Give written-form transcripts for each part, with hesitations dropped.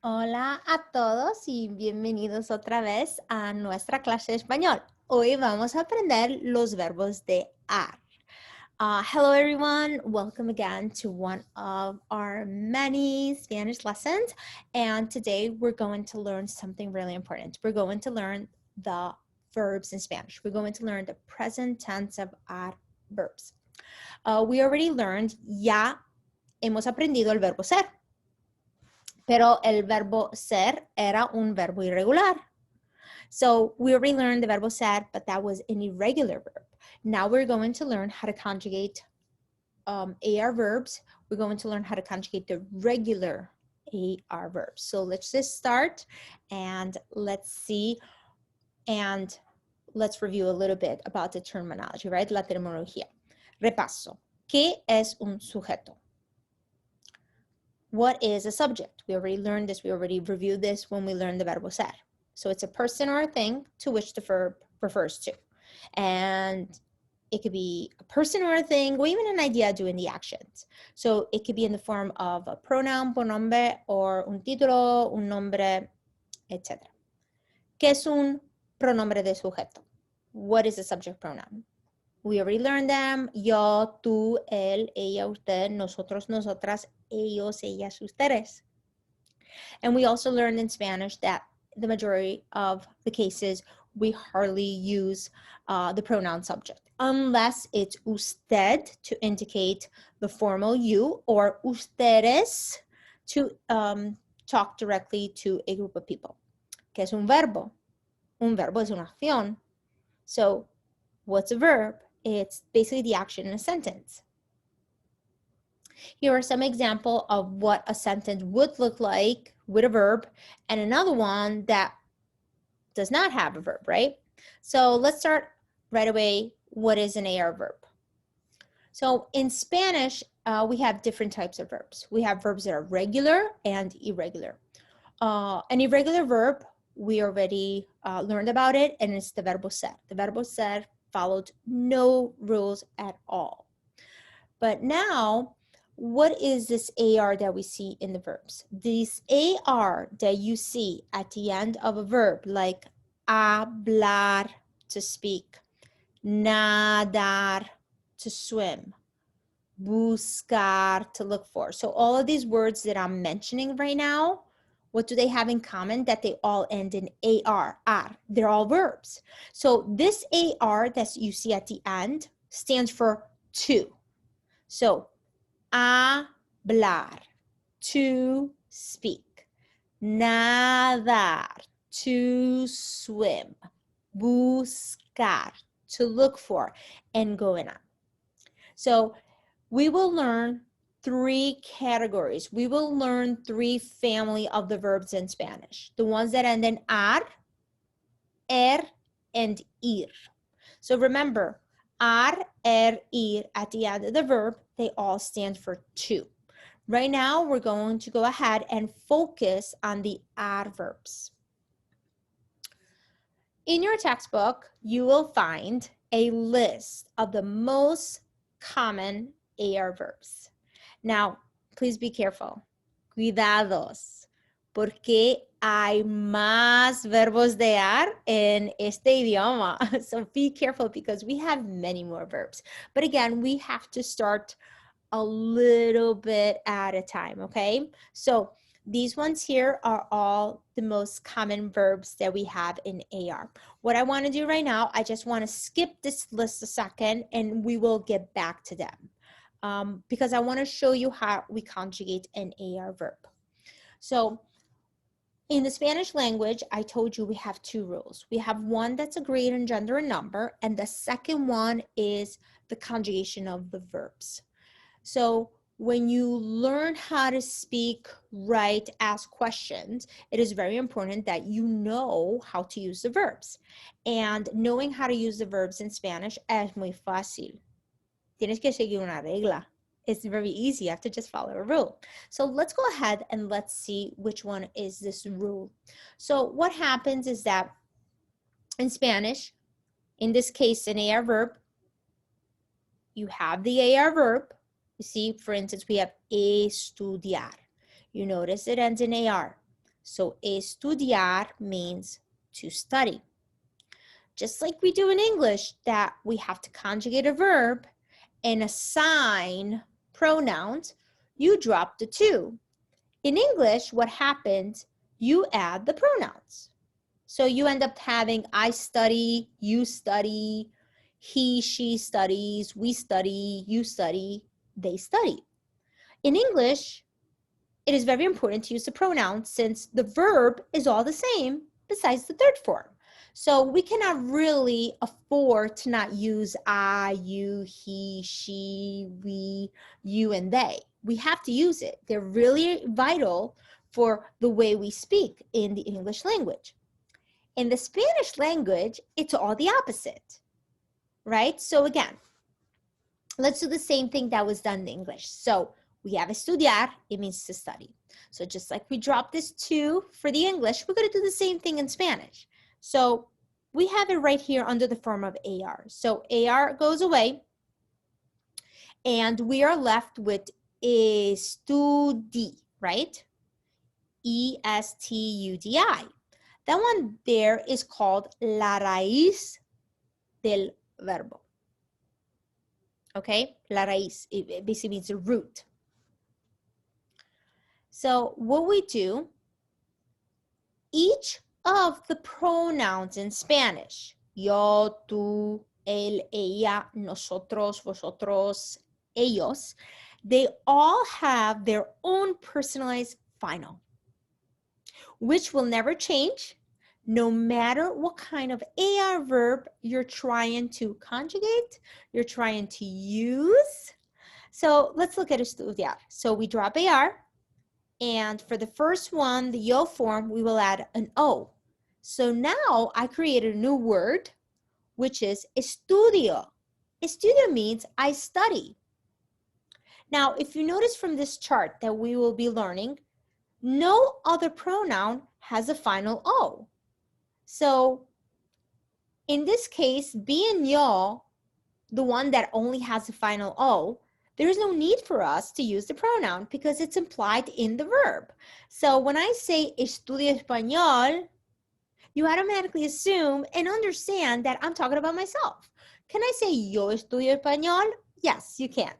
Hola a todos y bienvenidos otra vez a nuestra clase de español. Hoy vamos a aprender los verbos de ar. Hello everyone, welcome again to one of our many Spanish lessons. And today we're going to learn something really important. We're going to learn the verbs in Spanish. We're going to learn the present tense of ar verbs. We already learned, ya hemos aprendido el verbo ser. Pero el verbo ser era un verbo irregular. So we already learned the verbo ser, but that was an irregular verb. Now we're going to learn how to conjugate AR verbs. We're going to learn how to conjugate the regular AR verbs. So let's just start and let's see and let's review a little bit about the terminology, right? La terminología. Repaso. ¿Qué es un sujeto? What is a subject? We already learned this. We already reviewed this when we learned the verbo ser. So it's a person or a thing to which the verb refers to. And it could be a person or a thing, or even an idea doing the actions. So it could be in the form of a pronoun, pronombre, or un título, un nombre, etc. ¿Qué es un pronombre de sujeto? What is a subject pronoun? We already learned them. Yo, tú, él, ella, usted, nosotros, nosotras, ellos, ellas, ustedes. And we also learned in Spanish that the majority of the cases, we hardly use the pronoun subject, unless it's usted to indicate the formal you, or ustedes to talk directly to a group of people. ¿Qué es un verbo? Un verbo es una acción. So what's a verb? It's basically the action in a sentence. Here are some examples of what a sentence would look like with a verb, and another one that does not have a verb, right? So let's start right away. What is an AR verb? So in Spanish, we have different types of verbs. We have verbs that are regular and irregular. An irregular verb, we already learned about it, and it's the verbo ser. The verbo ser followed no rules at all. But now, what is this AR that we see in the verbs? This AR that you see at the end of a verb, like hablar, to speak, nadar, to swim, buscar, to look for. So all of these words that I'm mentioning right now, what do they have in common? That they all end in AR, ar. They're all verbs. So this AR that you see at the end stands for to. So, hablar, to speak, nadar, to swim, buscar, to look for, and going on. So we will learn three categories. We will learn three family of the verbs in Spanish. The ones that end in ar, and ir. So remember, ar, ir at the end of the verb, they all stand for to. Right now, we're going to go ahead and focus on the ar verbs. In your textbook, you will find a list of the most common AR verbs. Now, please be careful. Cuidados, porque hay más verbos de ar en este idioma. So be careful because we have many more verbs. But again, we have to start a little bit at a time, okay? So these ones here are all the most common verbs that we have in AR. What I want to do right now, I just want to skip this list a second and we will get back to them because I want to show you how we conjugate an AR verb. So in the Spanish language, I told you we have two rules. We have one that's a grade in gender and number, and the second one is the conjugation of the verbs. So when you learn how to speak, write, ask questions, it is very important that you know how to use the verbs. And knowing how to use the verbs in Spanish es muy fácil. Tienes que seguir una regla. It's very easy. You have to just follow a rule. So let's go ahead and let's see which one is this rule. So what happens is that in Spanish, in this case, an AR verb, you have the AR verb. You see, for instance, we have estudiar. You notice it ends in AR. So estudiar means to study. Just like we do in English, that we have to conjugate a verb and assign pronouns, you drop the to. In English, what happens, you add the pronouns. So you end up having I study, you study, he, she studies, we study, you study, they study. In English, it is very important to use the pronoun since the verb is all the same besides the third form. So we cannot really afford to not use I, you, he, she, we, you, and they. We have to use it. They're really vital for the way we speak in the English language. In the Spanish language, it's all the opposite, right? So again, let's do the same thing that was done in English. So we have estudiar, it means to study. So just like we dropped this to for the English, we're going to do the same thing in Spanish. So we have it right here under the form of AR. So AR goes away, and we are left with estudi, right? E-S-T-U-D-I. That one there is called la raíz del verbo. Okay, la raíz, it basically means the root. So what we do, each of the pronouns in Spanish, yo, tú, él, ella, nosotros, vosotros, ellos, they all have their own personalized final, which will never change no matter what kind of AR verb you're trying to conjugate, you're trying to use. So let's look at estudiar. So we drop AR, and for the first one, the yo form, we will add an O. So now I created a new word, which is estudio. Estudio means I study. Now, if you notice from this chart that we will be learning, no other pronoun has a final O. So in this case, being yo, the one that only has a final O, there is no need for us to use the pronoun because it's implied in the verb. So when I say estudio español, you automatically assume and understand that I'm talking about myself. Can I say yo estudio español? Yes, you can.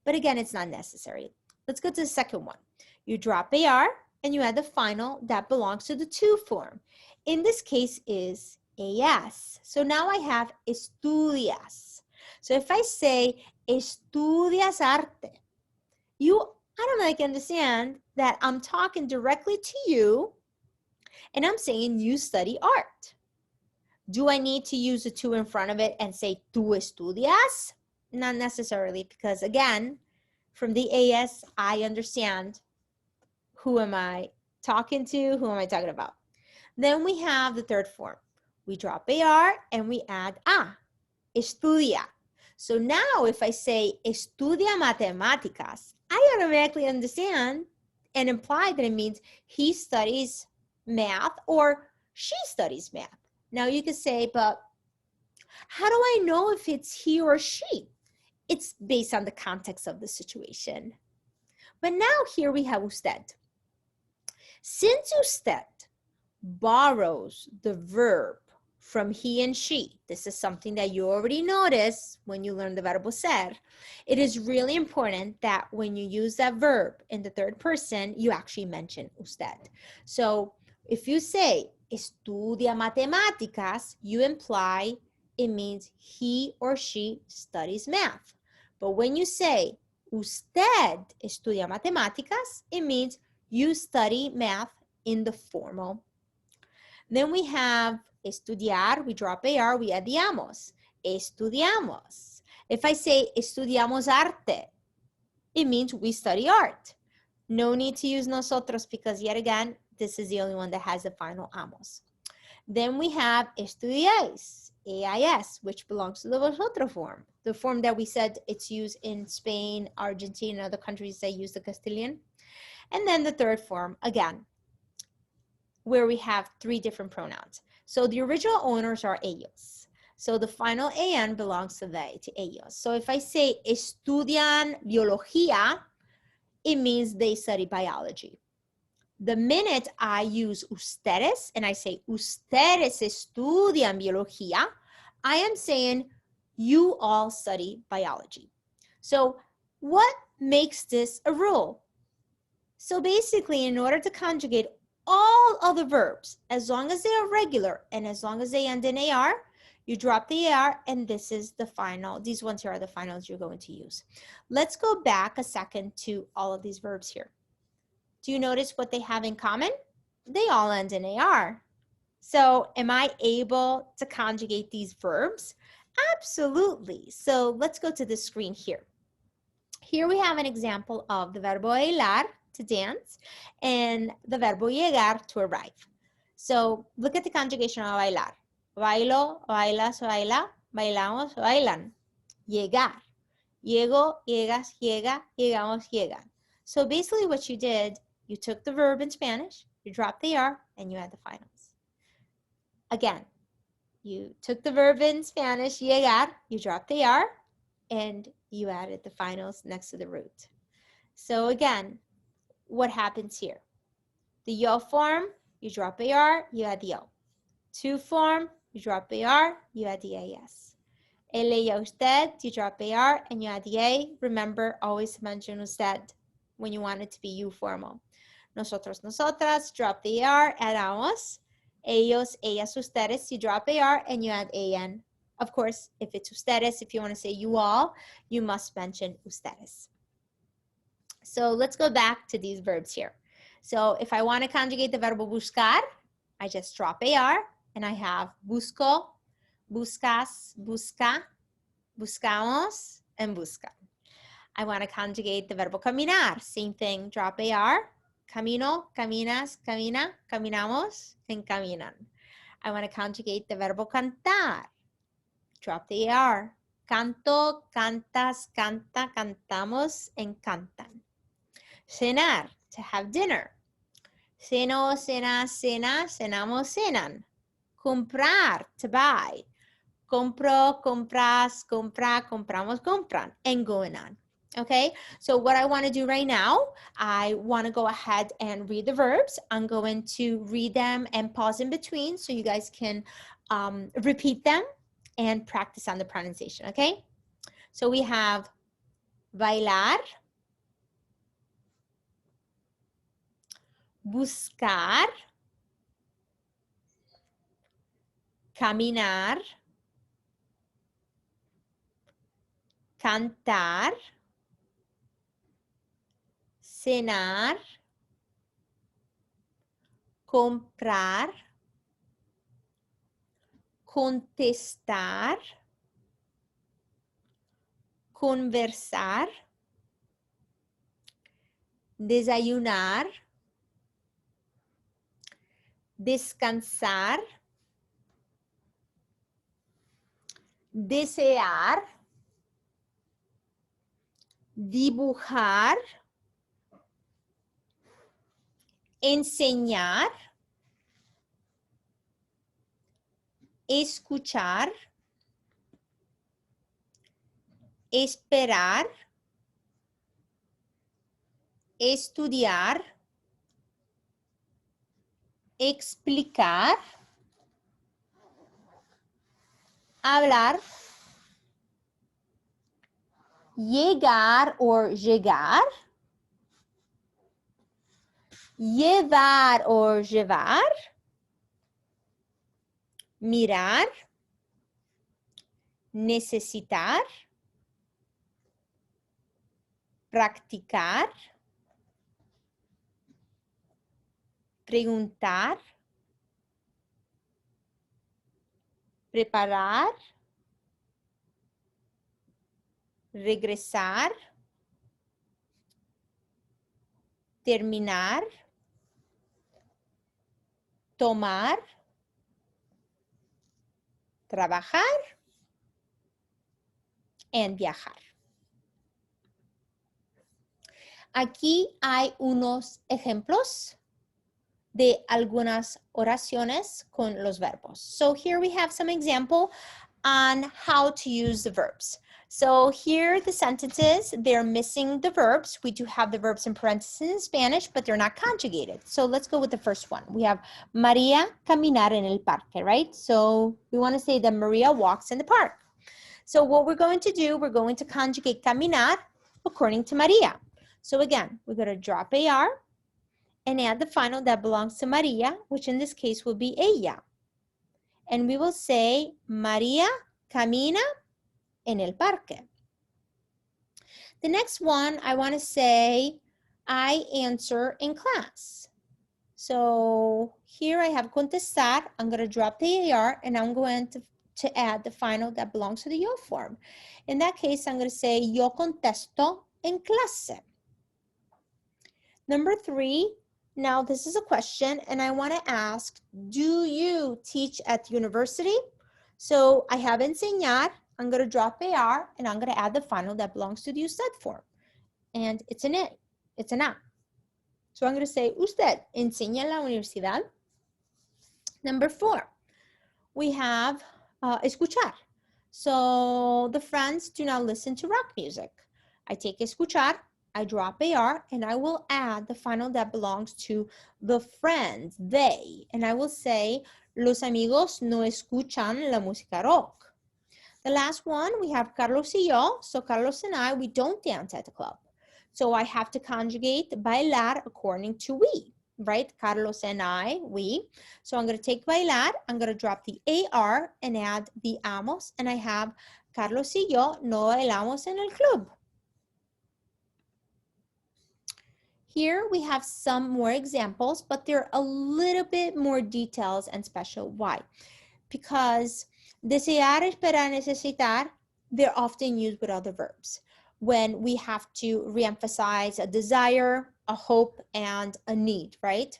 But again, it's not necessary. Let's go to the second one. You drop AR and you add the final that belongs to the to form. In this case is AS. So now I have estudias. So if I say estudias arte, you automatically understand that I'm talking directly to you and I'm saying you study art. Do I need to use a to in front of it and say tú estudias? Not necessarily, because again, from the AS, I understand who am I talking to, who am I talking about. Then we have the third form. We drop AR and we add a, estudia. So now if I say estudia matemáticas, I automatically understand and imply that it means he studies math or she studies math. Now you could say, but how do I know if it's he or she? It's based on the context of the situation. But now here we have usted. Since usted borrows the verb from he and she, this is something that you already noticed when you learn the verbo ser, it is really important that when you use that verb in the third person, you actually mention usted. So if you say estudia matemáticas, you imply it means he or she studies math. But when you say usted estudia matemáticas, it means you study math in the formal. Then we have estudiar, we drop AR, we add the amos. Estudiamos. If I say estudiamos arte, it means we study art. No need to use nosotros because yet again, this is the only one that has the final amos. Then we have estudiáis, AIS, which belongs to the vosotros form. The form that we said it's used in Spain, Argentina, and other countries that use the Castilian. And then the third form, again, where we have three different pronouns. So the original owners are ellos. So the final an belongs to they, to ellos. So if I say estudian biología, it means they study biology. The minute I use ustedes and I say ustedes estudian biología, I am saying you all study biology. So what makes this a rule? So basically, in order to conjugate all other verbs, as long as they are regular and as long as they end in AR, you drop the AR, and this is the final. These ones here are the finals you're going to use. Let's go back a second to all of these verbs here. Do you notice what they have in common? They all end in AR. So am I able to conjugate these verbs? Absolutely. So let's go to the screen here. Here we have an example of the verbo bailar, to dance, and the verbo llegar, to arrive. So look at the conjugation of bailar. Bailo, bailas, baila, bailamos, bailan. Llegar. Llego, llegas, llega, llegamos, llegan. So basically what you did, you took the verb in Spanish, you dropped the R, and you add the finals. Again, you took the verb in Spanish, llegar, you dropped the R, and you added the finals next to the root. So again, what happens here? The yo form, you drop AR, you add the O. To form, you drop AR, you add the AS. Él, ella, usted, you drop AR and you add the A. Remember, always mention usted when you want it to be you formal. Nosotros, nosotras, drop the AR, addamos. Ellos, ellas, ustedes, you drop AR and you add AN. Of course, if it's ustedes, if you want to say you all, you must mention ustedes. So let's go back to these verbs here. So if I want to conjugate the verbo buscar, I just drop AR and I have busco, buscas, busca, buscamos, and buscan. I want to conjugate the verbo caminar. Same thing, drop AR, camino, caminas, camina, caminamos, and caminan. I want to conjugate the verbo cantar. Drop the AR. Canto, cantas, canta, cantamos, and cantan. Cenar, to have dinner. Ceno, cena, cena, cenamos, cenan. Comprar, to buy. Compro, compras, compra, compramos, compran, and going on. Okay, so what I want to do right now, I want to go ahead and read the verbs. I'm going to read them and pause in between so you guys can repeat them and practice on the pronunciation, okay? So we have bailar, buscar, caminar, cantar, cenar, comprar, contestar, conversar, desayunar, descansar, desear, dibujar, enseñar, escuchar, esperar, estudiar, explicar, hablar, llegar or llegar, llevar or llevar, mirar, necesitar, practicar, preguntar, preparar, regresar, terminar, tomar, trabajar, and viajar. Aquí hay unos ejemplos de algunas oraciones con los verbos. So here we have some example on how to use the verbs. So here are the sentences. They're missing the verbs. We do have the verbs in parentheses in Spanish, but they're not conjugated. So let's go with the first one. We have María caminar en el parque, right? So we want to say that Maria walks in the park. So what we're going to do, we're going to conjugate caminar according to Maria. So again, we're going to drop AR and add the final that belongs to Maria, which in this case will be ella. And we will say María camina en el parque. The next one, I want to say, I answer in class. So here I have contestar. I'm going to drop the AR and I'm going to add the final that belongs to the yo form. In that case, I'm going to say yo contesto en clase. Number 3, now this is a question and I want to ask, do you teach at university? So I have enseñar. I'm going to drop AR and I'm going to add the final that belongs to the usted form. And it's an A, it's an A. So I'm going to say, ¿usted enseña en la universidad? Number 4, we have escuchar. So the friends do not listen to rock music. I take escuchar, I drop AR, and I will add the final that belongs to the friends, they. And I will say, los amigos no escuchan la música rock. The last one, we have Carlos y yo. So Carlos and I, we don't dance at the club. So I have to conjugate bailar according to we, right? Carlos and I, we. So I'm going to take bailar, I'm going to drop the AR and add the amos, and I have Carlos y yo no bailamos en el club. Here we have some more examples, but they're a little bit more details and special. Why? Because desear, esperar, necesitar, they're often used with other verbs when we have to reemphasize a desire, a hope, and a need, right?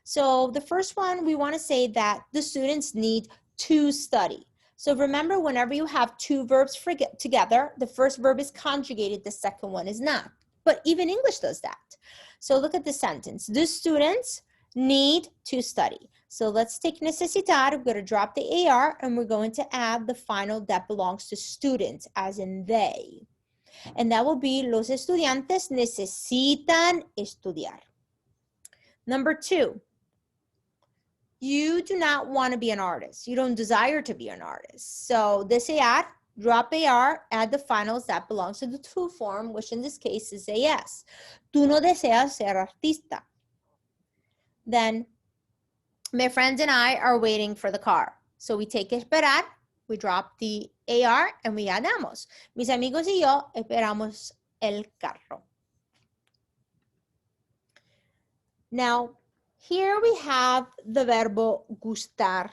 So the first one, we want to say that the students need to study. So remember, whenever you have two verbs together, the first verb is conjugated, the second one is not. But even English does that. So look at the sentence. The students need to study. So let's take necesitar. We're going to drop the AR and we're going to add the final that belongs to students, as in they. And that will be los estudiantes necesitan estudiar. Number 2, you do not want to be an artist. You don't desire to be an artist. So desear, drop AR, add the finals that belongs to the to form, which in this case is AS. Tú no deseas ser artista. Then my friends and I are waiting for the car. So we take esperar, we drop the AR, and we addamos. Mis amigos y yo esperamos el carro. Now, here we have the verbo gustar.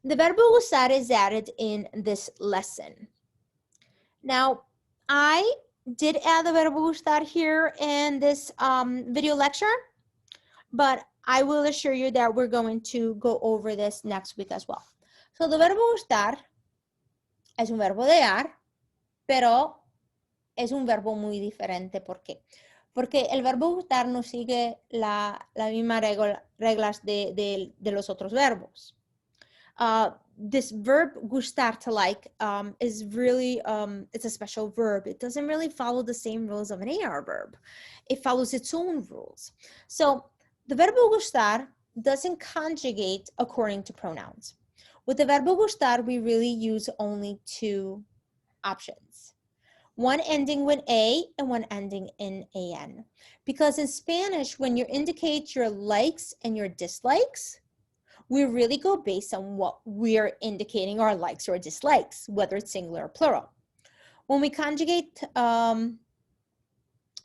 The verbo gustar is added in this lesson. Now, I did add the verbo gustar here in this video lecture, but I will assure you that we're going to go over this next week as well. So the verbo gustar es un verbo de dar, pero es un verbo muy diferente. ¿Por qué? Porque el verbo gustar no sigue la misma reglas de los otros verbos. This verb gustar, to like, is really, it's a special verb. It doesn't really follow the same rules of an AR verb. It follows its own rules. So the verbo gustar doesn't conjugate according to pronouns. With the verbo gustar, we really use only 2 options. One ending with A and one ending in AN. Because in Spanish, when you indicate your likes and your dislikes, we really go based on what we're indicating our likes or dislikes, whether it's singular or plural. When we conjugate the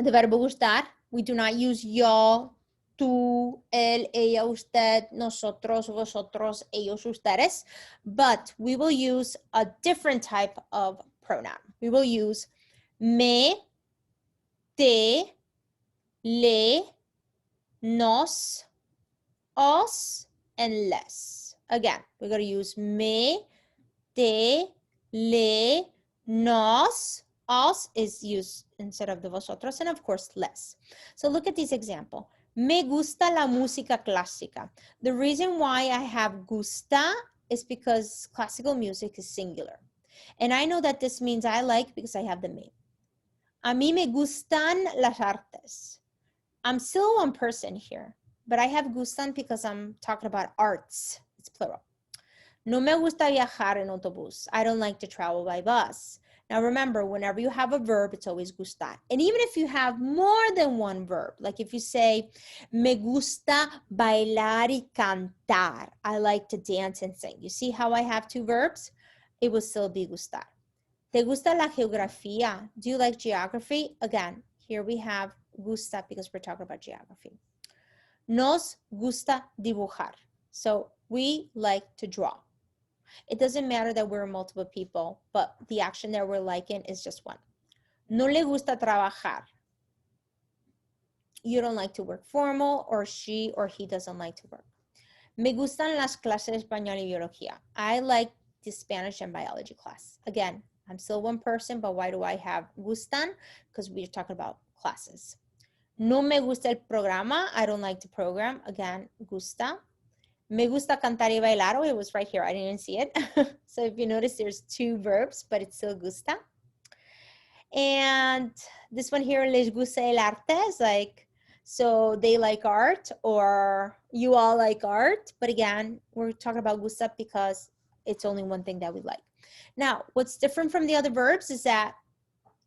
verbo gustar, we do not use yo, tú, él, ella, usted, nosotros, vosotros, ellos, ustedes, but we will use a different type of pronoun. We will use me, te, le, nos, os, and les. Again, we're going to use me, te, le, nos, os is used instead of the vosotros, and of course, les. So look at this example. Me gusta la música clásica. The reason why I have gusta is because classical music is singular. And I know that this means I like because I have the me. A mí me gustan las artes. I'm still one person here, but I have gustan because I'm talking about arts. It's plural. No me gusta viajar en autobús. I don't like to travel by bus. Now remember, whenever you have a verb, it's always gustar. And even if you have more than one verb, like if you say, me gusta bailar y cantar. I like to dance and sing. You see how I have two verbs? It will still be gustar. ¿Te gusta la geografía? Do you like geography? Again, here we have gusta because we're talking about geography. Nos gusta dibujar. So we like to draw. It doesn't matter that we're multiple people, but the action that we're liking is just one. No le gusta trabajar. You don't like to work formal, or she or he doesn't like to work. Me gustan las clases de español y biología. I like the Spanish and biology class. Again, I'm still one person, but why do I have gustan? Because we're talking about classes. No me gusta el programa. I don't like the program. Again, gusta. Me gusta cantar y bailar. Oh, it was right here. I didn't even see it. So if you notice, there's two verbs, but it's still gusta. And this one here, les gusta el arte, is like, so they like art, or you all like art. But again, we're talking about gusta because it's only one thing that we like. Now, what's different from the other verbs is that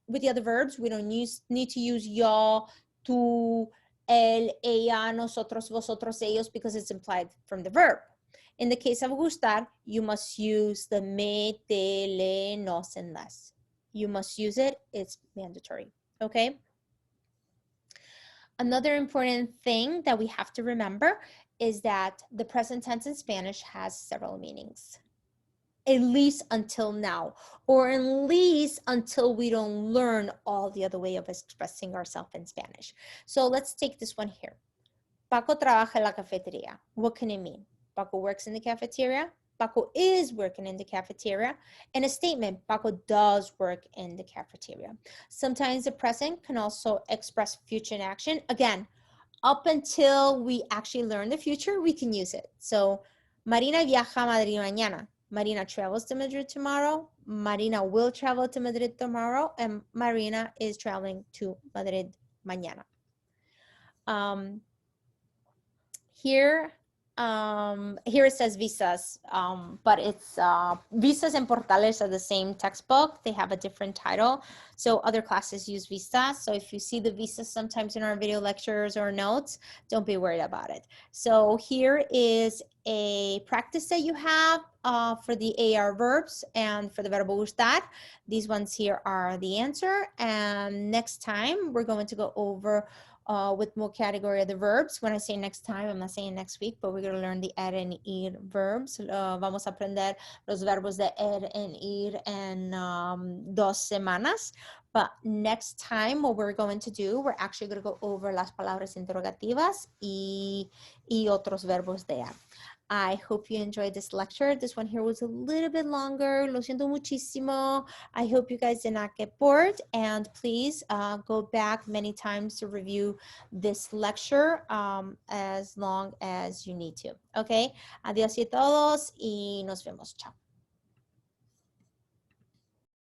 with the other verbs, we don't need to use yo, tú, él, ella, nosotros, vosotros, ellos, because it's implied from the verb. In the case of gustar, you must use the me, te, le, nos, and las. You must use it. It's mandatory, okay? Another important thing that we have to remember is that the present tense in Spanish has several meanings, at least until now, or at least until we don't learn all the other way of expressing ourselves in Spanish. So let's take this one here. Paco trabaja en la cafetería. What can it mean? Paco works in the cafeteria. Paco is working in the cafeteria. And a statement, Paco does work in the cafeteria. Sometimes the present can also express future in action. Again, up until we actually learn the future, we can use it. So, Marina viaja a Madrid mañana. Marina travels to Madrid tomorrow. Marina will travel to Madrid tomorrow. And Marina is traveling to Madrid mañana. Here it says visas, but it's visas and portales are the same textbook. They have a different title. So other classes use visas. So if you see the visas sometimes in our video lectures or notes, don't be worried about it. So here is a practice that you have for the AR verbs and for the verbo gustar. These ones here are the answer. And next time we're going to go over with more category of the verbs. When I say next time, I'm not saying next week, but we're going to learn the er and ir verbs. Vamos a aprender los verbos de er and ir en 2 semanas. But next time, what we're going to do, we're actually going to go over las palabras interrogativas y otros verbos de er. I hope you enjoyed this lecture. This one here was a little bit longer. Lo siento muchísimo. I hope you guys did not get bored. And please go back many times to review this lecture as long as you need to. Okay? Adiós y todos y nos vemos. Chao.